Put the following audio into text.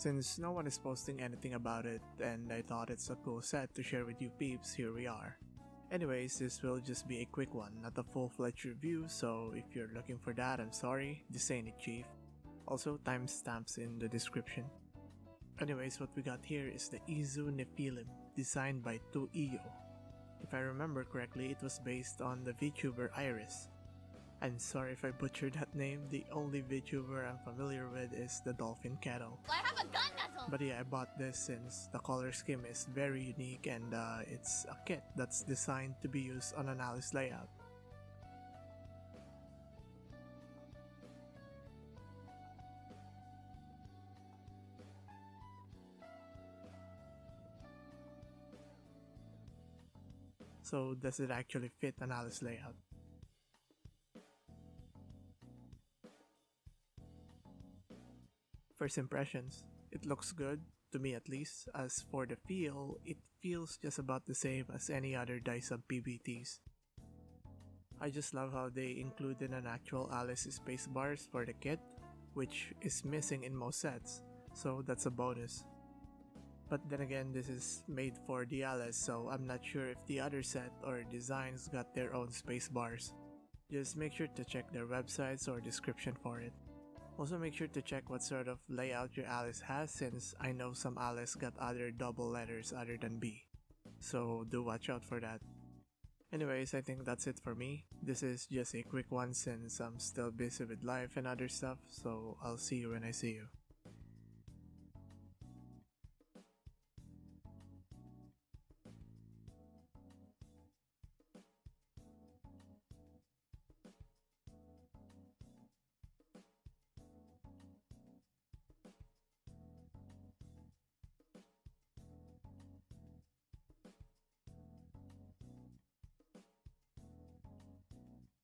Since no one is posting anything about it, and I thought it's a cool set to share with you peeps, here we are. Anyways, this will just be a quick one, not a full-fledged review, so if you're looking for that, I'm sorry, this ain't it, chief. Also, timestamps in the description. Anyways, what we got here is the IZU Nephilim, designed by 2EO. If I remember correctly, it was based on the VTuber Iris. I'm sorry if I butchered that name, the only VTuber I'm familiar with is the Dolphin Kettle. I have a gun muzzle! But yeah, I bought this since the color scheme is very unique and it's a kit that's designed to be used on an Alice layout. So does it actually fit an Alice layout? First impressions, it looks good, to me at least. As for the feel, it feels just about the same as any other Dysub PBTs. I just love how they included an actual Alice spacebars for the kit, which is missing in most sets, so that's a bonus. But then again, this is made for the Alice, so I'm not sure if the other set or designs got their own spacebars. Just make sure to check their websites or description for it. Also make sure to check what sort of layout your Alice has, since I know some Alice got other double letters other than B. So do watch out for that. Anyways, I think that's it for me. This is just a quick one since I'm still busy with life and other stuff, so I'll see you when I see you.